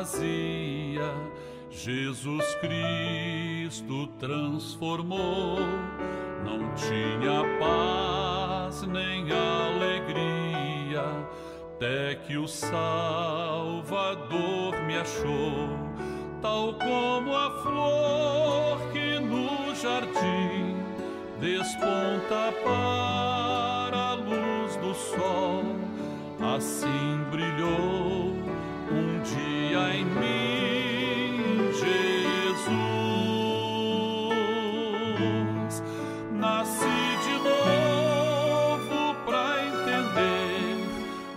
vazia, Jesus Cristo transformou. Não tinha paz nem alegria, até que o Salvador me achou. Tal como a flor que no jardim desponta para a luz do sol, assim brilhou um dia em mim Jesus. Nasci de novo para entender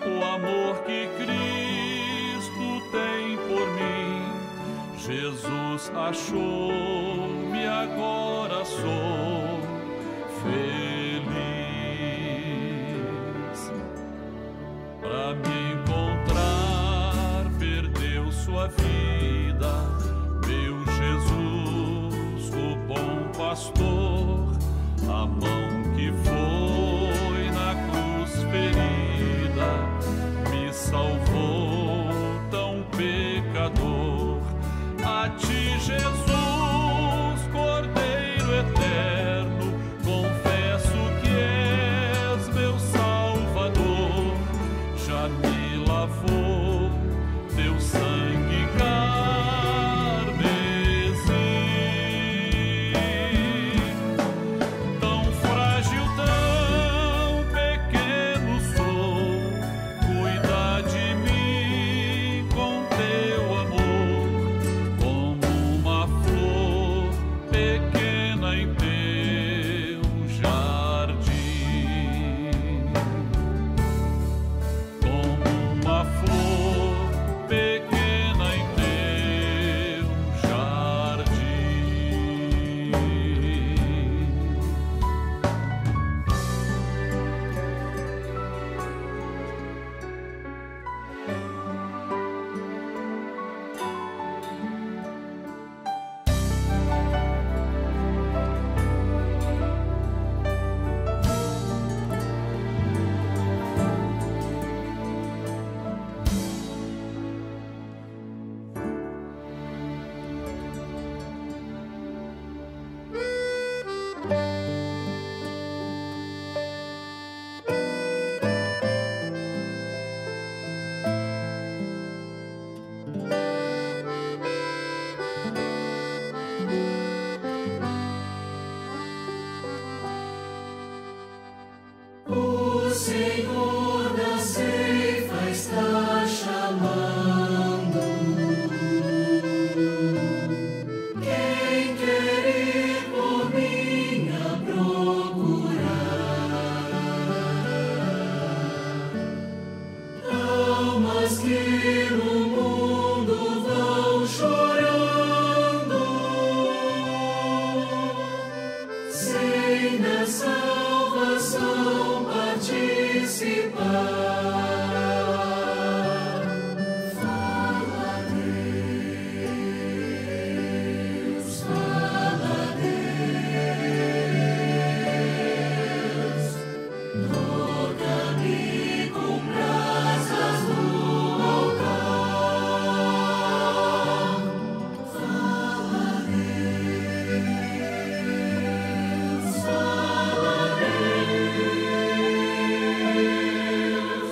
o amor que Cristo tem por mim. Jesus achou-me, agora sou feliz. Para me encontrar, perdeu sua vida, meu Jesus, o bom pastor, a mão que foi na cruz ferida, me salvou tão pecador. A ti, Jesus, Cordeiro eterno, confesso que és meu Salvador. Já me lavou teu sangue carmesim. Tão frágil, tão pequeno sou, cuida de mim com teu amor, como uma flor pequena em teu jardim. Como uma flor pequena em teu jardim. O Senhor da ceifa está chamando. Quem quer ir por mim a procurar? Almas que no mundo vão chorando, sem da salvação participar. Fala, Deus, fala, Deus, toca-me com brasas no altar. Fala, Deus, fala, Deus.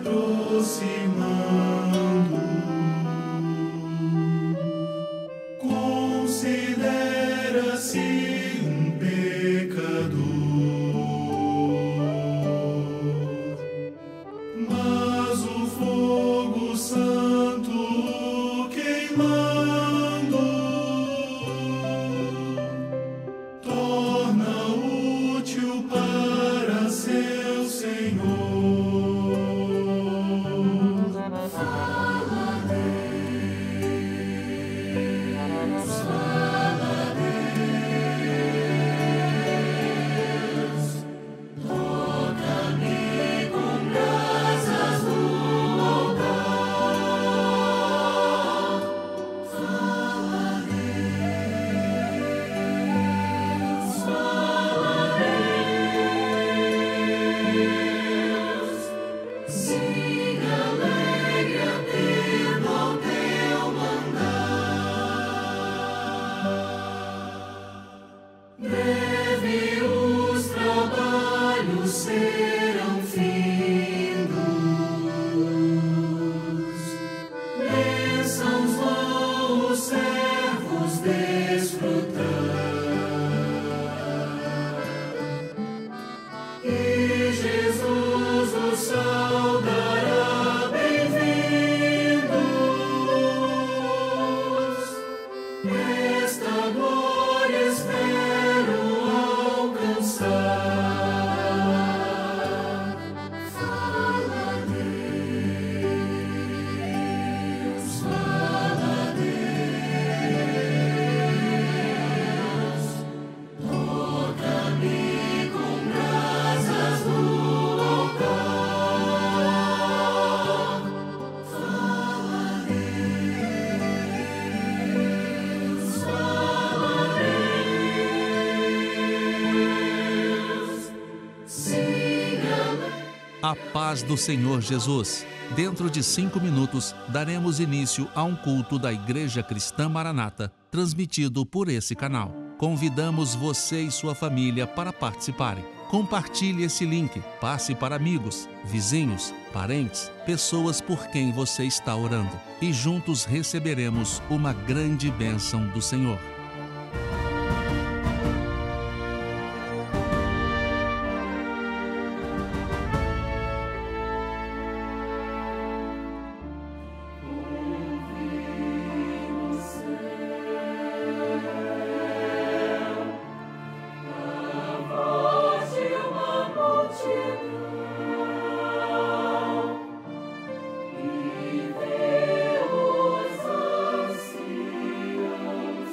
aproximando, considera-se um pecador, mas o fogo santo queimando torna útil para seu Senhor. Fala, Deus, fala, Deus, toca-me com brasas no altar. Fala, Deus, fala, Deus, siga alegre atento ao teu mandar. Breve os trabalhos serão findos, bênçãos vão os servos desfrutar, e Jesus os saudará bem-vindos. Esta glória espero alcançar. Fala, Deus, fala, Deus, toca-me com brasas no altar. Fala, Deus, fala, Deus, siga. A paz do Senhor Jesus. Dentro de 5 minutos, daremos início a um culto da Igreja Cristã Maranata, transmitido por esse canal. Convidamos você e sua família para participarem. Compartilhe esse link, passe para amigos, vizinhos, parentes, pessoas por quem você está orando. E juntos receberemos uma grande bênção do Senhor. Voz de uma multidão e vê os anciãos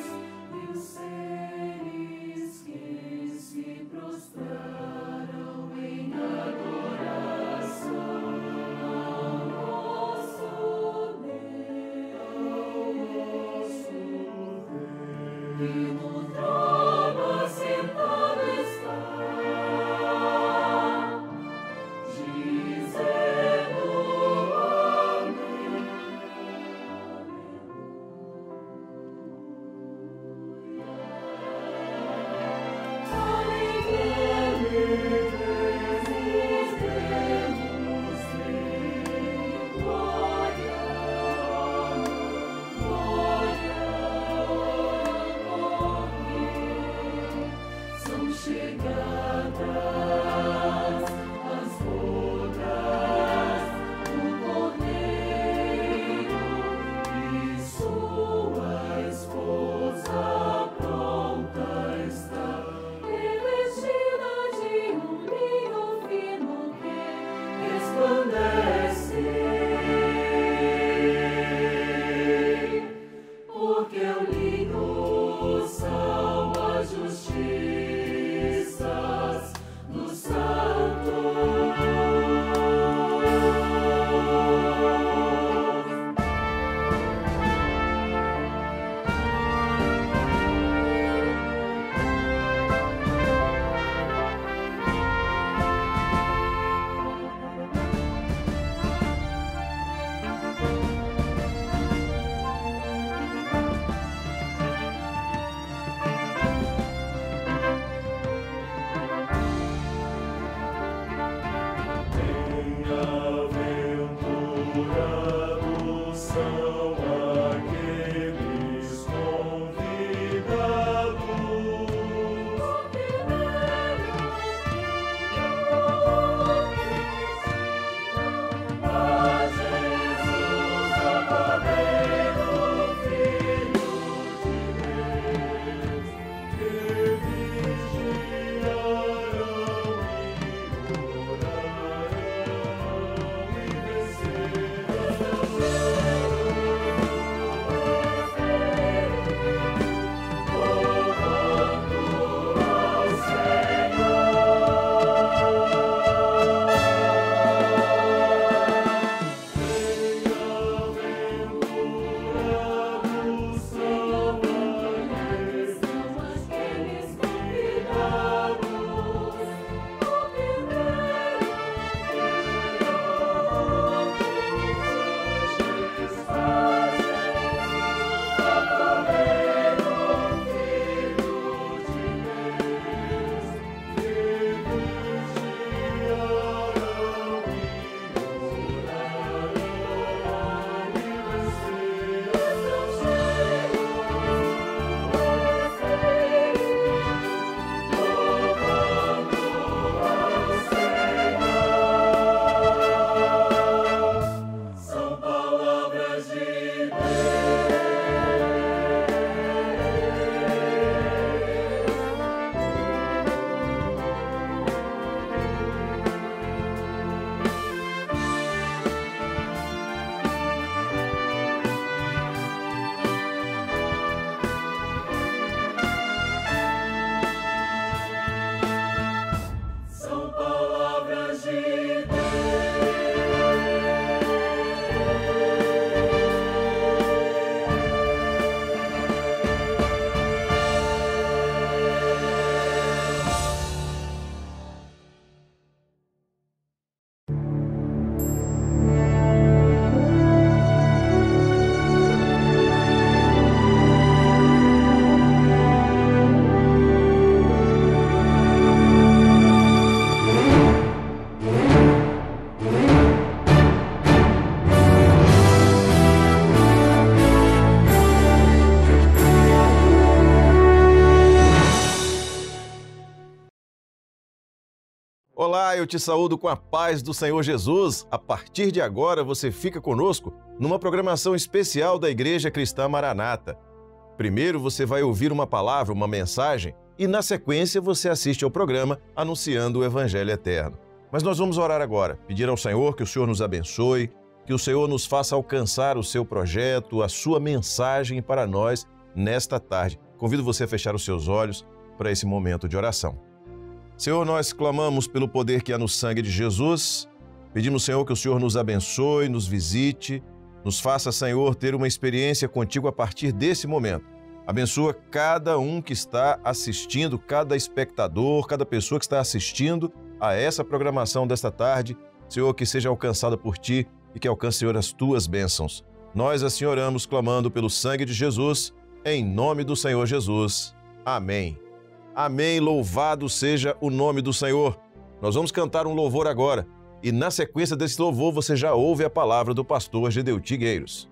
Olá, eu te saúdo com a paz do Senhor Jesus. A partir de agora, você fica conosco numa programação especial da Igreja Cristã Maranata. Primeiro, você vai ouvir uma palavra, uma mensagem, e na sequência você assiste ao programa anunciando o Evangelho Eterno. Mas nós vamos orar agora, pedir ao Senhor que o Senhor nos abençoe, que o Senhor nos faça alcançar o seu projeto, a sua mensagem para nós nesta tarde. Convido você a fechar os seus olhos para esse momento de oração. Senhor, nós clamamos pelo poder que há no sangue de Jesus. Pedimos, Senhor, que o Senhor nos abençoe, nos visite, nos faça, Senhor, ter uma experiência contigo a partir desse momento. Abençoa cada um que está assistindo, cada espectador, cada pessoa que está assistindo a essa programação desta tarde. Senhor, que seja alcançada por Ti e que alcance, Senhor, as Tuas bênçãos. Nós assim oramos, clamando pelo sangue de Jesus, em nome do Senhor Jesus. Amém. Amém, louvado seja o nome do Senhor. Nós vamos cantar um louvor agora e na sequência desse louvor você já ouve a palavra do pastor Gedeuti Gueiros.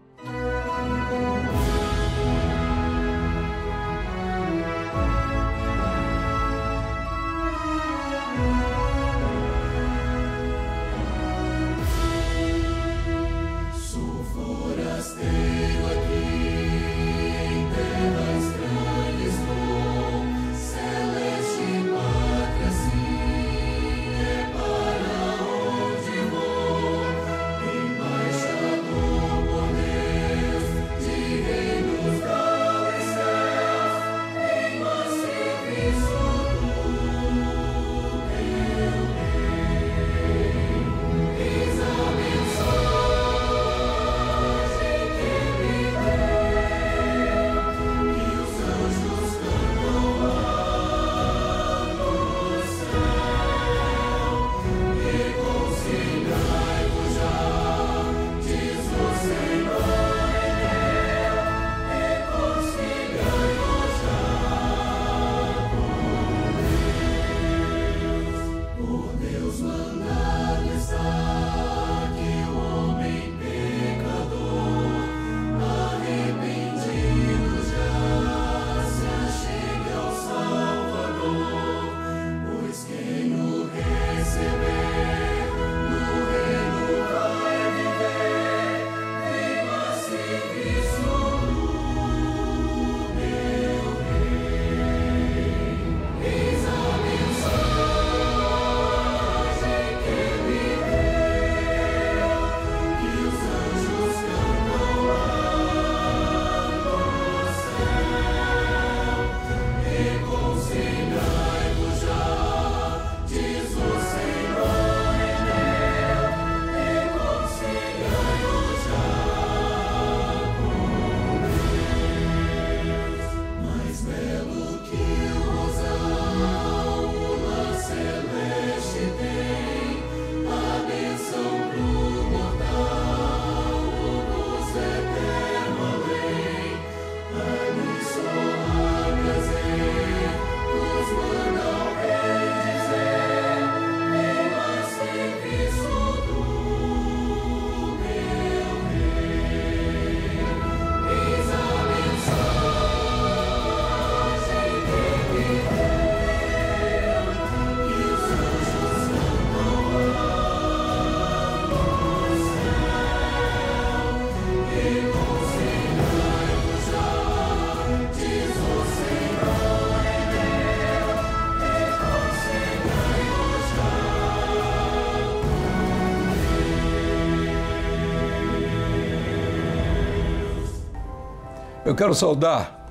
Eu quero saudar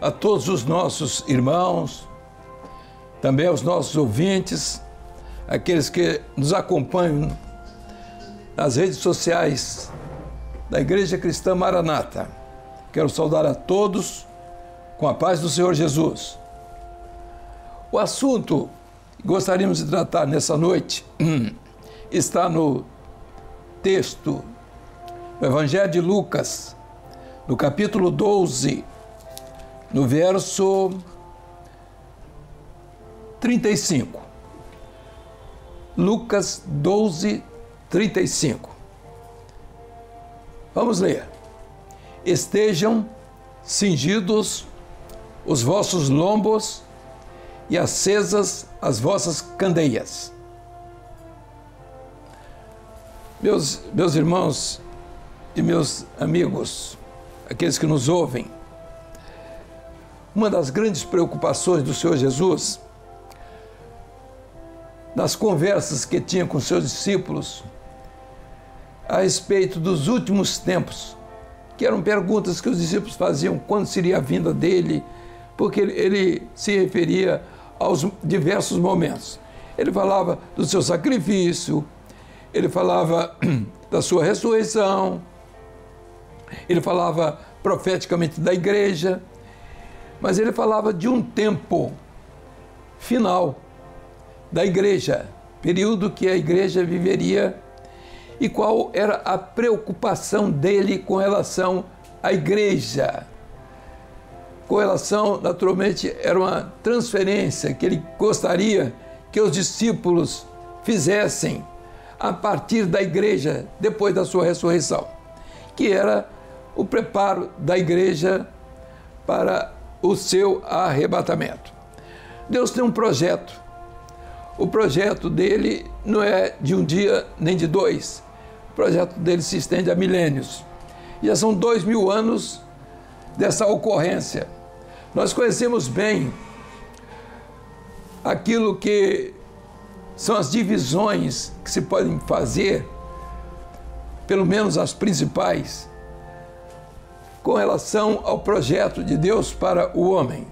a todos os nossos irmãos, também aos nossos ouvintes, aqueles que nos acompanham nas redes sociais da Igreja Cristã Maranata. Quero saudar a todos com a paz do Senhor Jesus. O assunto que gostaríamos de tratar nessa noite está no texto do Evangelho de Lucas, no capítulo 12, no verso 35. Lucas 12, 35. Vamos ler. Estejam cingidos os vossos lombos e acesas as vossas candeias. Meus irmãos e meus amigos, aqueles que nos ouvem, uma das grandes preocupações do Senhor Jesus, nas conversas que tinha com seus discípulos, a respeito dos últimos tempos, que eram perguntas que os discípulos faziam, quando seria a vinda dele, porque ele se referia aos diversos momentos. Ele falava do seu sacrifício, ele falava da sua ressurreição, ele falava profeticamente da igreja, mas ele falava de um tempo final da igreja, período que a igreja viveria, e qual era a preocupação dele com relação à igreja. Com relação, naturalmente, era uma transferência que ele gostaria que os discípulos fizessem a partir da igreja, depois da sua ressurreição, que era o preparo da igreja para o seu arrebatamento. Deus tem um projeto. O projeto dele não é de um dia nem de dois. O projeto dele se estende a milênios. Já são 2000 anos dessa ocorrência. Nós conhecemos bem aquilo que são as divisões que se podem fazer, pelo menos as principais, com relação ao projeto de Deus para o homem.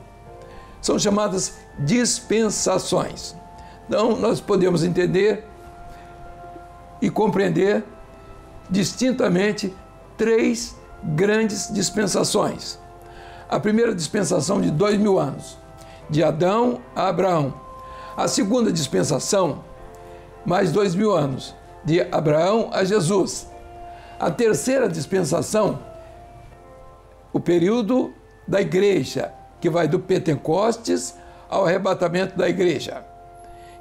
São chamadas dispensações. Então, nós podemos entender e compreender distintamente 3 grandes dispensações. A primeira dispensação de 2000 anos, de Adão a Abraão. A segunda dispensação, mais 2000 anos, de Abraão a Jesus. A terceira dispensação, o período da igreja, que vai do Pentecostes ao arrebatamento da igreja.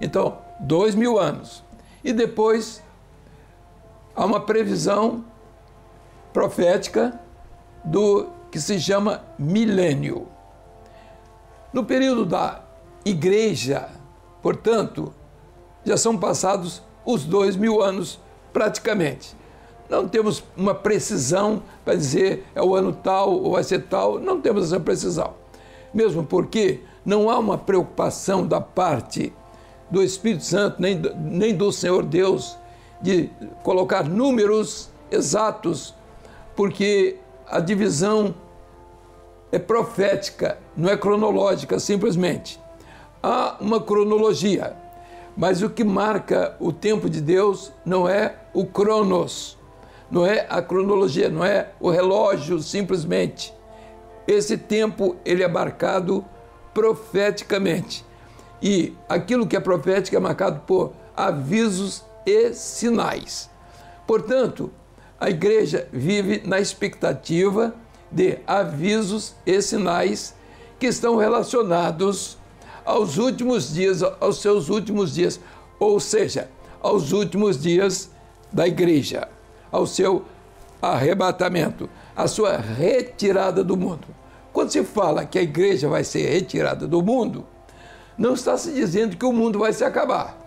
Então, 2000 anos. E depois, há uma previsão profética do que se chama milênio. No período da igreja, portanto, já são passados os 2000 anos praticamente. Não temos uma precisão para dizer é o ano tal ou vai ser tal, não temos essa precisão. Mesmo porque não há uma preocupação da parte do Espírito Santo, nem do Senhor Deus, de colocar números exatos, porque a divisão é profética, não é cronológica simplesmente. Há uma cronologia, mas o que marca o tempo de Deus não é o cronos, não é a cronologia, não é o relógio simplesmente. Esse tempo ele é marcado profeticamente. E aquilo que é profético é marcado por avisos e sinais. Portanto, a igreja vive na expectativa de avisos e sinais que estão relacionados aos últimos dias, aos seus últimos dias, ou seja, aos últimos dias da igreja, ao seu arrebatamento, a sua retirada do mundo. Quando se fala que a igreja vai ser retirada do mundo, não está se dizendo que o mundo vai se acabar.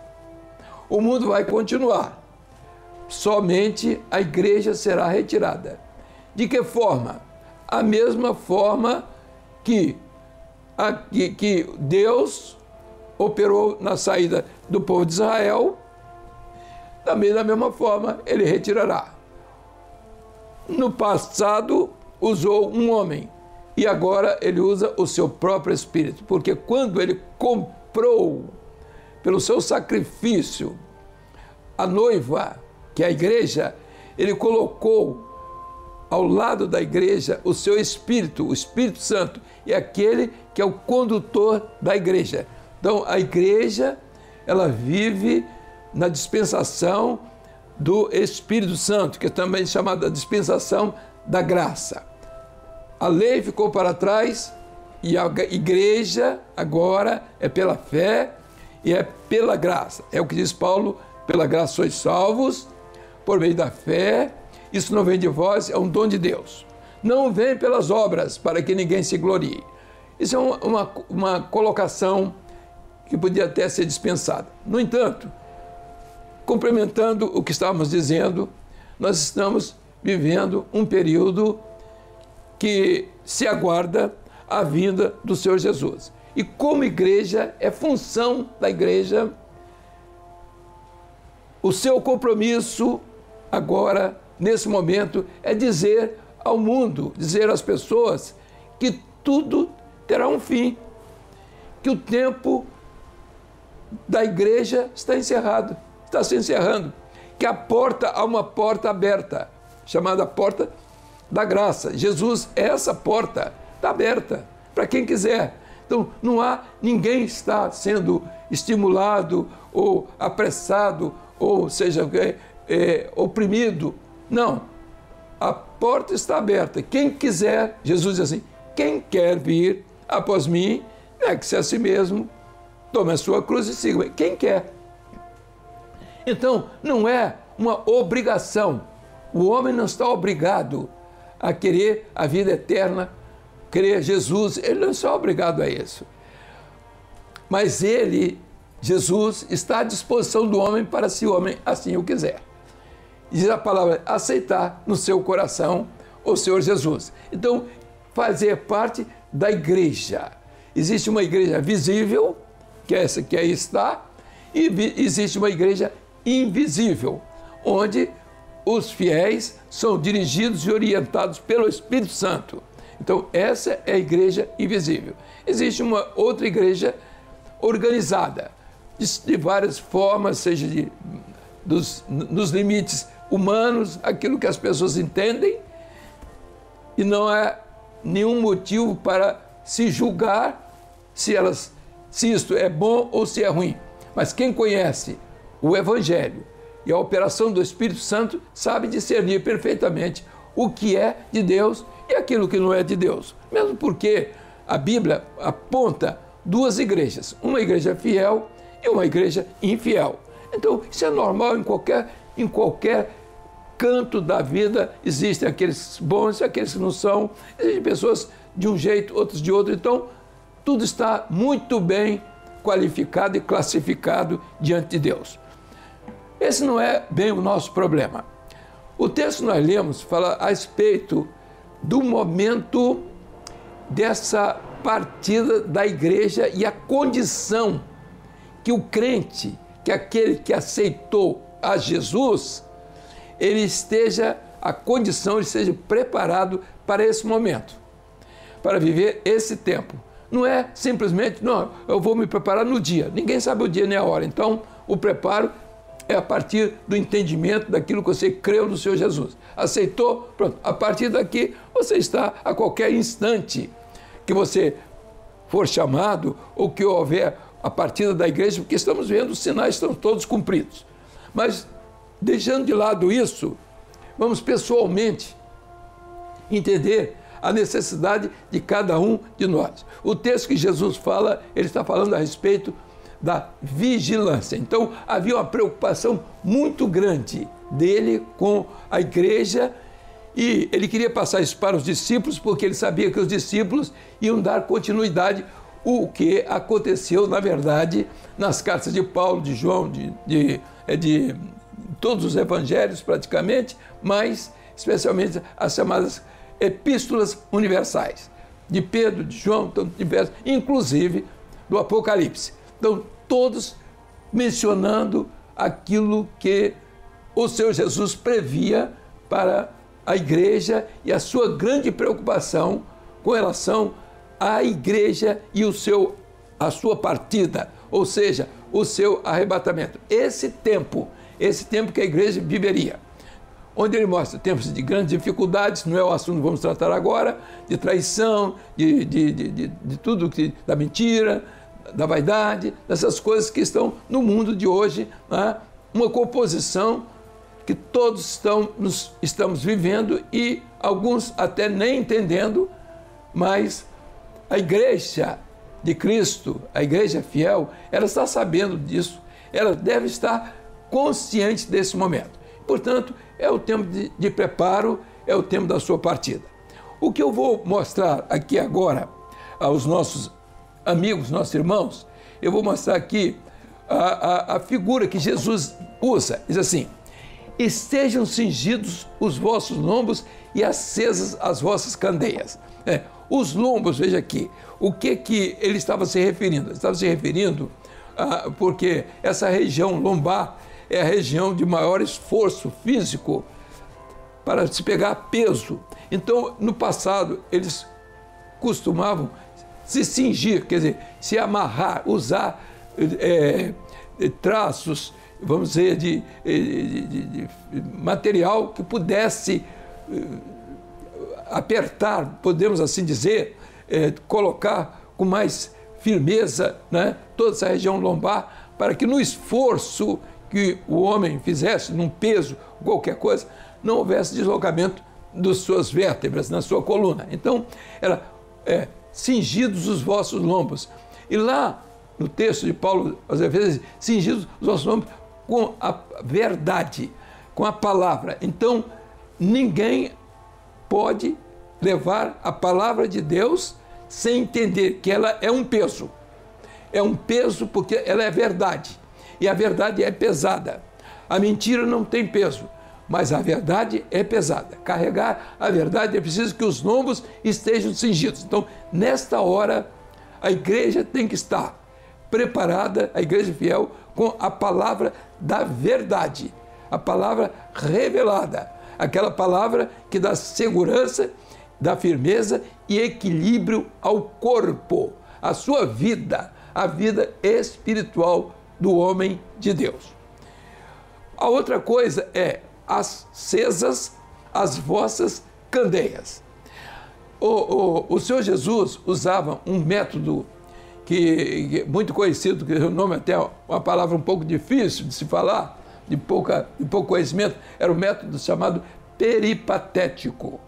O mundo vai continuar. Somente a igreja será retirada. De que forma? A mesma forma que Deus operou na saída do povo de Israel, também da mesma forma ele retirará. No passado usou um homem, e agora ele usa o seu próprio Espírito, porque quando ele comprou, pelo seu sacrifício, a noiva, que é a igreja, ele colocou ao lado da igreja o seu Espírito, o Espírito Santo, é aquele que é o condutor da igreja. Então, a igreja, ela vive na dispensação do Espírito Santo, que é também chamada dispensação da graça. A lei ficou para trás e a igreja agora é pela fé e é pela graça. É o que diz Paulo, pela graça sois salvos, por meio da fé. Isso não vem de vós, é um dom de Deus. Não vem pelas obras, para que ninguém se glorie. Isso é uma colocação que podia até ser dispensada. No entanto, complementando o que estávamos dizendo, nós estamos vivendo um período que se aguarda a vinda do Senhor Jesus. E como igreja, é função da igreja o seu compromisso agora, nesse momento, é dizer ao mundo, dizer às pessoas que tudo terá um fim, que o tempo da igreja está encerrado, está se encerrando, que há uma porta aberta, chamada porta da graça. Jesus é essa porta, está aberta para quem quiser. Então, ninguém está sendo estimulado ou apressado, ou seja, oprimido. Não, a porta está aberta. Quem quiser, Jesus diz assim, quem quer vir após mim, negue-se a si mesmo, tome a sua cruz e siga-me. Quem quer. Então, não é uma obrigação. O homem não está obrigado a querer a vida eterna, querer Jesus. Ele não está obrigado a isso. Mas Jesus, está à disposição do homem para se o homem assim o quiser. Diz a palavra, aceitar no seu coração o Senhor Jesus. Então, fazer parte da igreja. Existe uma igreja visível, que é essa que aí está, e existe uma igreja invisível, onde os fiéis são dirigidos e orientados pelo Espírito Santo. Então, essa é a igreja invisível. Existe uma outra igreja organizada, de várias formas, seja nos limites humanos, aquilo que as pessoas entendem, e não há nenhum motivo para se julgar se isto é bom ou se é ruim. Mas quem conhece o Evangelho e a operação do Espírito Santo sabe discernir perfeitamente o que é de Deus e aquilo que não é de Deus. Mesmo porque a Bíblia aponta duas igrejas, uma igreja fiel e uma igreja infiel. Então, isso é normal em qualquer canto da vida. Existem aqueles bons e aqueles que não são. Existem pessoas de um jeito, outros de outro. Então, tudo está muito bem qualificado e classificado diante de Deus. Esse não é bem o nosso problema. O texto que nós lemos fala a respeito do momento dessa partida da igreja e a condição que o crente, que aquele que aceitou a Jesus, ele esteja preparado para esse momento, para viver esse tempo. Não é simplesmente, não, eu vou me preparar no dia. Ninguém sabe o dia nem a hora. Então, o preparo é a partir do entendimento daquilo que você creu no Senhor Jesus. Aceitou? Pronto. A partir daqui, você está a qualquer instante que você for chamado ou que houver a partida da igreja, porque estamos vendo os sinais estão todos cumpridos. Mas, deixando de lado isso, vamos pessoalmente entender a necessidade de cada um de nós. O texto que Jesus fala, ele está falando a respeito da vigilância. Então, havia uma preocupação muito grande dele com a igreja e ele queria passar isso para os discípulos, porque ele sabia que os discípulos iam dar continuidade o que aconteceu, na verdade, nas cartas de Paulo, de João, de todos os evangelhos praticamente, mas especialmente as chamadas epístolas universais, de Pedro, de João, diversos, inclusive do Apocalipse. Então, todos mencionando aquilo que o Senhor Jesus previa para a igreja e a sua grande preocupação com relação à igreja e a sua partida, ou seja, o seu arrebatamento. Esse tempo que a igreja viveria, onde ele mostra tempos de grandes dificuldades, não é o assunto que vamos tratar agora, de traição, de tudo, da mentira, da vaidade, dessas coisas que estão no mundo de hoje, né? Uma composição que todos estamos vivendo e alguns até nem entendendo, mas a igreja de Cristo, a igreja fiel, ela está sabendo disso, ela deve estar consciente desse momento. Portanto, é o tempo de preparo, é o tempo da sua partida. O que eu vou mostrar aqui agora aos nossos amigos, nossos irmãos, eu vou mostrar aqui a figura que Jesus usa, diz assim: estejam cingidos os vossos lombos e acesas as vossas candeias. Os lombos, veja aqui, o que ele estava se referindo? Ele estava se referindo porque essa região lombar é a região de maior esforço físico para se pegar peso. Então, no passado, eles costumavam se cingir, quer dizer, se amarrar, usar traços, vamos dizer, de material que pudesse apertar, podemos assim dizer, colocar com mais firmeza, né, toda essa região lombar, para que no esforço que o homem fizesse, num peso, qualquer coisa, não houvesse deslocamento das suas vértebras, na sua coluna. Então, era cingidos os vossos lombos. E lá, no texto de Paulo aos Efésios, cingidos os vossos lombos com a verdade, com a palavra. Então, ninguém pode levar a palavra de Deus sem entender que ela é um peso. É um peso porque ela é verdade. E a verdade é pesada. A mentira não tem peso, mas a verdade é pesada. Carregar a verdade é preciso que os lombos estejam cingidos. Então, nesta hora, a igreja tem que estar preparada, a igreja fiel, com a palavra da verdade, a palavra revelada, aquela palavra que dá segurança, dá firmeza e equilíbrio ao corpo, à sua vida, a vida espiritual do homem de Deus. A outra coisa é acesas as vossas candeias. O Senhor Jesus usava um método que muito conhecido, que o nome até é uma palavra um pouco difícil de se falar, de pouco conhecimento, era o método chamado peripatético.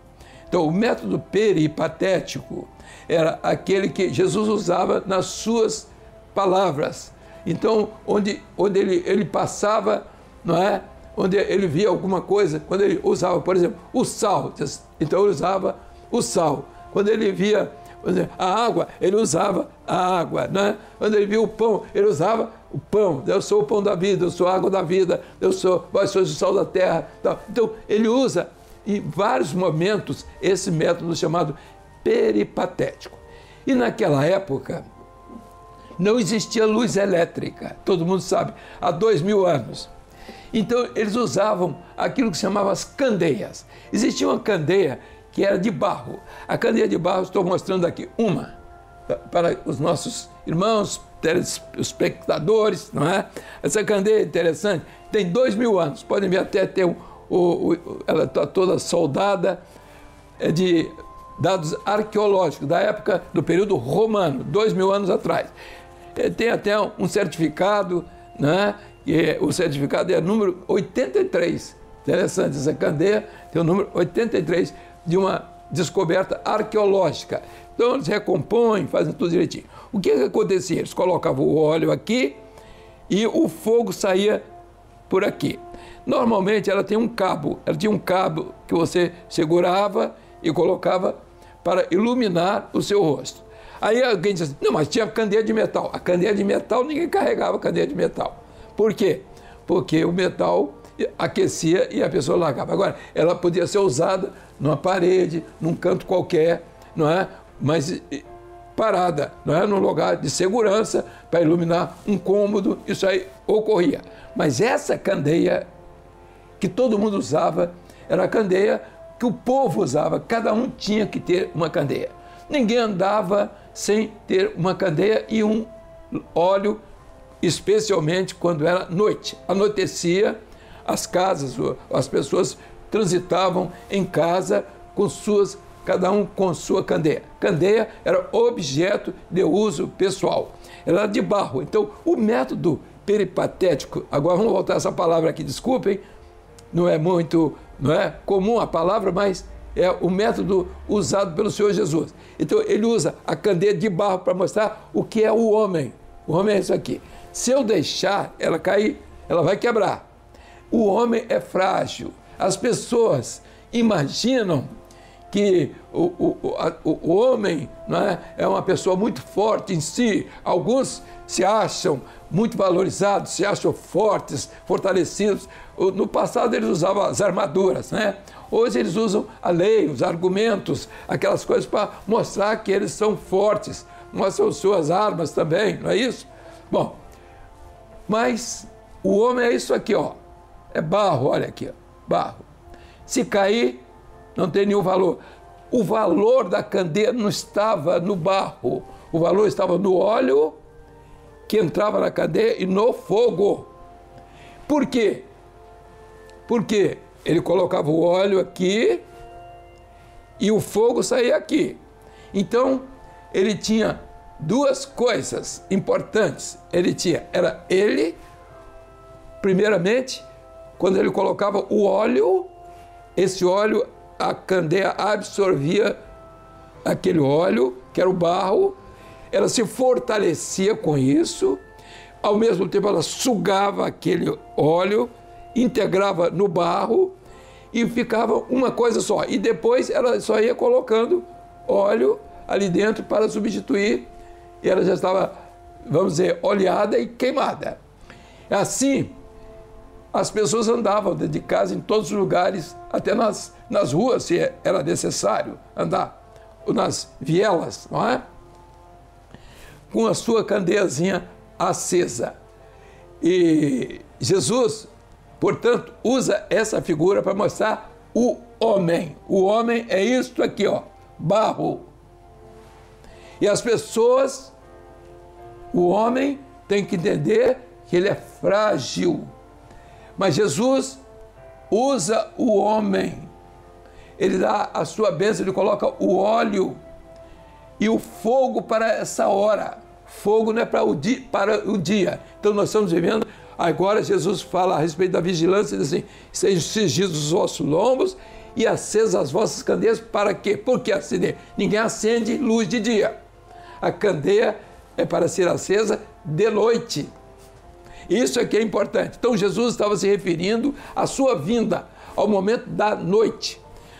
Então, o método peripatético era aquele que Jesus usava nas suas palavras. Então, onde ele passava, não é? Onde ele via alguma coisa, quando ele usava, por exemplo, o sal, então ele usava o sal. Quando ele via a água, ele usava a água, né? Quando ele via o pão, ele usava o pão. Eu sou o pão da vida, eu sou a água da vida, vós sois o sal da terra. Então, ele usa em vários momentos esse método chamado peripatético. E naquela época, não existia luz elétrica, todo mundo sabe, há 2000 anos. Então, eles usavam aquilo que se chamava as candeias. Existia uma candeia que era de barro. A candeia de barro, estou mostrando aqui uma, para os nossos irmãos, telespectadores, não é? Essa candeia é interessante, tem 2000 anos, podem ver até ter ela está toda soldada, é de dados arqueológicos, da época do período romano, 2000 anos atrás. Tem até um certificado, né? E o certificado é número 83. Interessante, essa candeia tem o número 83 de uma descoberta arqueológica. Então eles recompõem, fazem tudo direitinho. O que acontecia? Eles colocavam o óleo aqui e o fogo saía por aqui. Normalmente ela tinha um cabo que você segurava e colocava para iluminar o seu rosto. Aí alguém diz assim, não, mas tinha candeia de metal. A candeia de metal, ninguém carregava a candeia de metal. Por quê? Porque o metal aquecia e a pessoa largava. Agora, ela podia ser usada numa parede, num canto qualquer, não é? Mas parada, não é? Num lugar de segurança para iluminar um cômodo, isso aí ocorria. Mas essa candeia que todo mundo usava era a candeia que o povo usava, cada um tinha que ter uma candeia. Ninguém andava sem ter uma candeia e um óleo, especialmente quando era noite. Anoitecia, as casas, as pessoas transitavam em casa com cada um com sua candeia. Candeia era objeto de uso pessoal. Ela era de barro. Então, o método peripatético, agora vamos voltar a essa palavra aqui, desculpem, não é comum a palavra, mas é o método usado pelo Senhor Jesus. Então, ele usa a candeia de barro para mostrar o que é o homem. O homem é isso aqui. Se eu deixar ela cair, ela vai quebrar. O homem é frágil. As pessoas imaginam que o homem, não é, é uma pessoa muito forte em si. Alguns se acham muito valorizados, se acham fortes, fortalecidos. No passado eles usavam as armaduras, né? Hoje eles usam a lei, os argumentos, aquelas coisas para mostrar que eles são fortes. Mostram suas armas também, não é isso? Bom, mas o homem é isso aqui, ó. É barro, olha aqui, ó, barro. Se cair, não tem nenhum valor. O valor da candeia não estava no barro, o valor estava no óleo que entrava na candeia e no fogo. Por quê? Porque ele colocava o óleo aqui e o fogo saía aqui. Então, ele tinha duas coisas importantes. Era ele, primeiramente, quando ele colocava o óleo, esse óleo, a candeia absorvia aquele óleo, que era o barro, ela se fortalecia com isso, ao mesmo tempo ela sugava aquele óleo, integrava no barro e ficava uma coisa só. E depois ela só ia colocando óleo ali dentro para substituir, e ela já estava, vamos dizer, oleada e queimada. Assim, as pessoas andavam dentro de casa em todos os lugares, até nas ruas, se era necessário andar, ou nas vielas, não é? Com a sua candeiazinha acesa. E Jesus, portanto, usa essa figura para mostrar o homem. O homem é isto aqui, ó, barro. E as pessoas, o homem tem que entender que ele é frágil. Mas Jesus usa o homem. Ele dá a sua bênção, ele coloca o óleo e o fogo para essa hora. Fogo não é para o dia. Então nós estamos vivendo, agora Jesus fala a respeito da vigilância, diz assim, sejam cingidos os vossos lombos e acesas as vossas candeias, para quê? Por que acender? Ninguém acende luz de dia. A candeia é para ser acesa de noite. Isso é que é importante. Então Jesus estava se referindo à sua vinda, ao momento da noite.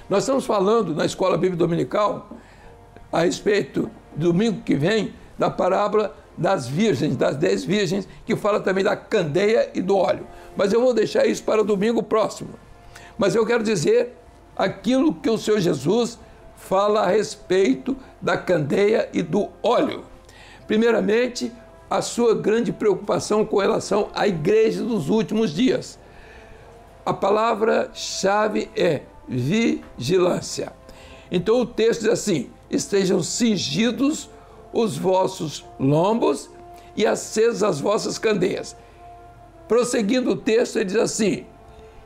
Nós estamos falando na Escola Bíblica Dominical a respeito, domingo que vem, da parábola das virgens, das 10 virgens, que fala também da candeia e do óleo. Mas eu vou deixar isso para o domingo próximo. Mas eu quero dizer aquilo que o Senhor Jesus fala a respeito da candeia e do óleo. Primeiramente, a sua grande preocupação com relação à igreja dos últimos dias. A palavra-chave é vigilância. Então o texto diz assim, estejam cingidos os vossos lombos e acesas as vossas candeias. Prosseguindo o texto, ele diz assim,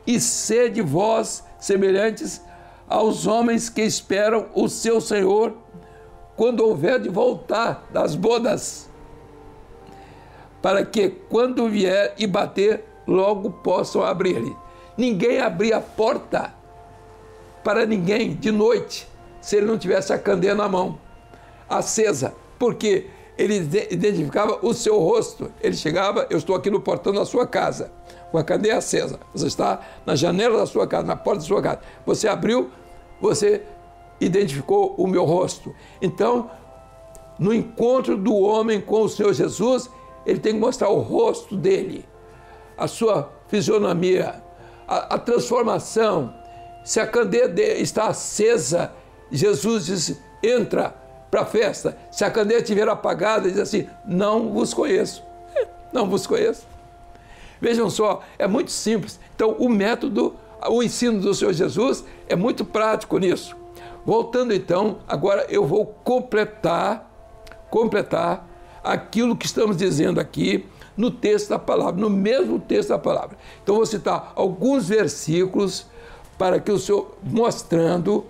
e sede vós semelhantes aos homens que esperam o seu Senhor quando houver de voltar das bodas, para que quando vier e bater, logo possam abrir-lhe. Ninguém abria a porta para ninguém de noite, se ele não tivesse a candeia na mão, acesa, porque ele identificava o seu rosto. Ele chegava, eu estou aqui no portão da sua casa, com a candeia acesa. Você está na janela da sua casa, na porta da sua casa. Você abriu, você identificou o meu rosto. Então, no encontro do homem com o Senhor Jesus, ele tem que mostrar o rosto dele, a sua fisionomia, a transformação. Se a candeia está acesa, Jesus diz, entra para a festa. Se a candeia estiver apagada, diz assim, não vos conheço. Não vos conheço. Vejam só, é muito simples. Então, o método, o ensino do Senhor Jesus é muito prático nisso. Voltando então, agora eu vou completar aquilo que estamos dizendo aqui no texto da palavra, no mesmo texto da palavra. Então, vou citar alguns versículos para que o Senhor, mostrando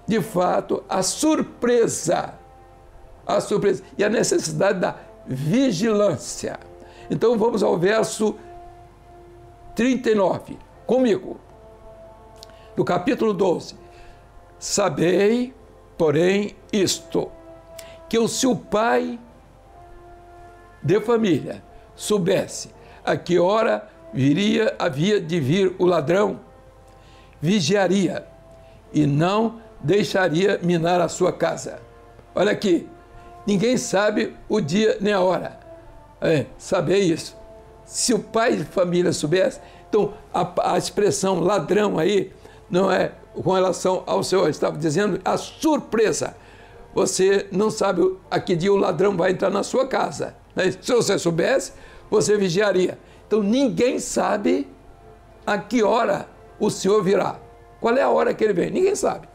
de fato a surpresa e a necessidade da vigilância. Então vamos ao verso 39, comigo, do capítulo 12. Sabei, porém, isto, que se o pai de família soubesse a que hora havia de vir o ladrão, vigiaria, e não deixaria minar a sua casa. Olha aqui, ninguém sabe o dia nem a hora. Saber isso. Se o pai de família soubesse, então a expressão ladrão aí não é com relação ao Senhor, estava dizendo a surpresa. Você não sabe a que dia o ladrão vai entrar na sua casa. Né? Se você soubesse, você vigiaria. Então ninguém sabe a que hora o Senhor virá. Qual é a hora que ele vem? Ninguém sabe.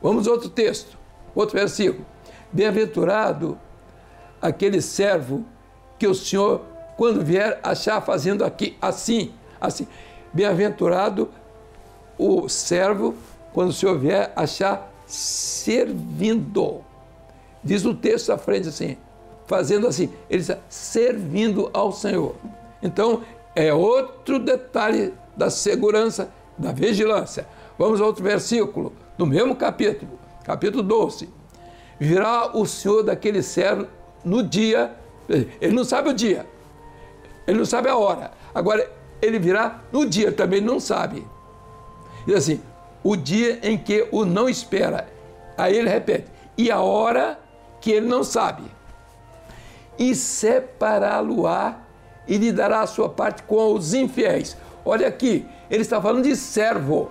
Vamos a outro texto, outro versículo. Bem-aventurado aquele servo que o Senhor, quando vier, achar fazendo aqui assim. Bem-aventurado o servo, quando o Senhor vier, achar servindo. Diz o texto à frente assim, fazendo assim, ele está servindo ao Senhor. Então, é outro detalhe da segurança, da vigilância. Vamos a outro versículo, no mesmo capítulo, capítulo 12. Virá o Senhor daquele servo no dia, ele não sabe o dia, ele não sabe a hora. Agora, ele virá no dia, também não sabe. Diz assim, o dia em que o não espera. Aí ele repete, e a hora que ele não sabe. E separá-lo-á e lhe dará a sua parte com os infiéis. Olha aqui, ele está falando de servo.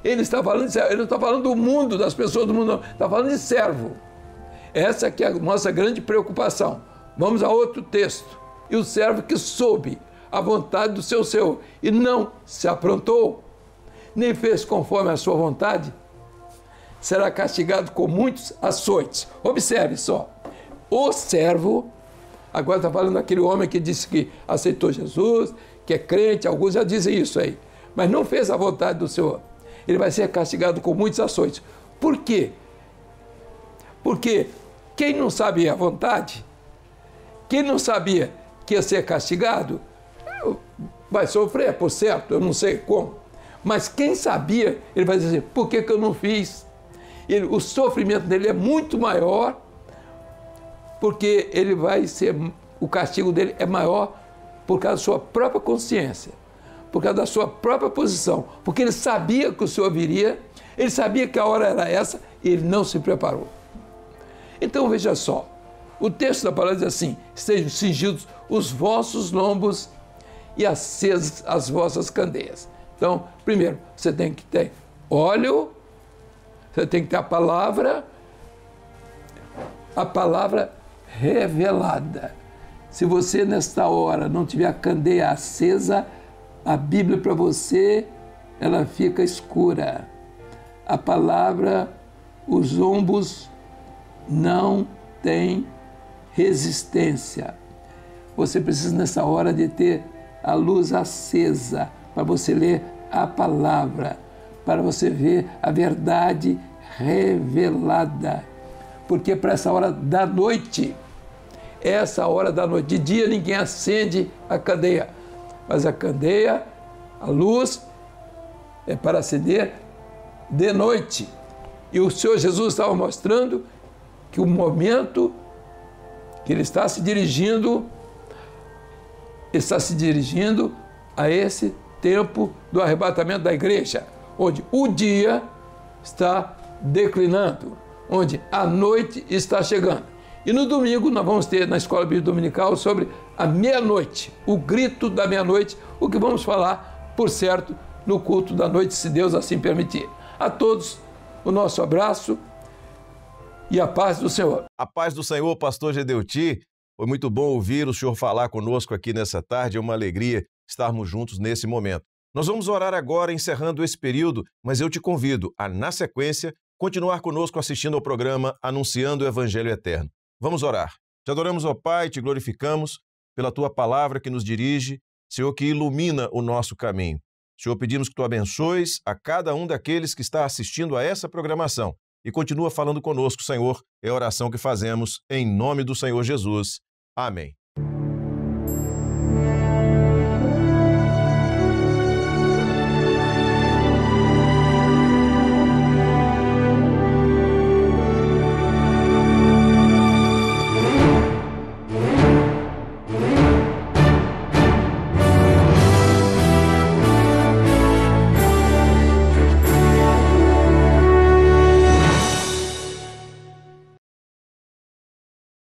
Ele está falando de servo, ele não está falando do mundo, das pessoas do mundo, não. Está falando de servo. Essa aqui é a nossa grande preocupação. Vamos a outro texto. E o servo que soube a vontade do seu Senhor e não se aprontou, nem fez conforme a sua vontade, será castigado com muitos açoites. Observe só, o servo, agora está falando daquele homem que disse que aceitou Jesus, que é crente, alguns já dizem isso aí, mas não fez a vontade do Senhor. Ele vai ser castigado com muitos açoites. Por quê? Porque quem não sabia a vontade, quem não sabia que ia ser castigado, vai sofrer, por certo, eu não sei como. Mas quem sabia, ele vai dizer assim, por que eu não fiz? O sofrimento dele é muito maior, porque ele vai ser, o castigo dele é maior por causa da sua própria consciência, por causa da sua própria posição, porque ele sabia que o Senhor viria, ele sabia que a hora era essa, e ele não se preparou. Então veja só, o texto da palavra diz assim, estejam cingidos os vossos lombos e acesas as vossas candeias. Então, primeiro, você tem que ter óleo, você tem que ter a palavra revelada. Se você, nesta hora, não tiver a candeia acesa, a Bíblia para você, ela fica escura. A palavra, os ombos não têm resistência. Você precisa, nessa hora, de ter a luz acesa, para você ler a palavra, para você ver a verdade revelada. Porque para essa hora da noite, de dia ninguém acende a candeia, mas a candeia, a luz, é para acender de noite. E o Senhor Jesus estava mostrando que o momento que ele está se dirigindo a esse tempo do arrebatamento da igreja, onde o dia está declinando, onde a noite está chegando. E no domingo nós vamos ter na Escola Bíblica Dominical sobre a meia-noite, o grito da meia-noite, o que vamos falar, por certo, no culto da noite, se Deus assim permitir. A todos, o nosso abraço e a paz do Senhor. A paz do Senhor, pastor Gedeuti. Foi muito bom ouvir o senhor falar conosco aqui nessa tarde, é uma alegria estarmos juntos nesse momento. Nós vamos orar agora, encerrando esse período, mas eu te convido a, na sequência, continuar conosco assistindo ao programa Anunciando o Evangelho Eterno. Vamos orar. Te adoramos, ó Pai, te glorificamos pela Tua palavra que nos dirige, Senhor, que ilumina o nosso caminho. Senhor, pedimos que Tu abençoes a cada um daqueles que está assistindo a essa programação e continua falando conosco, Senhor, é a oração que fazemos em nome do Senhor Jesus. Amém.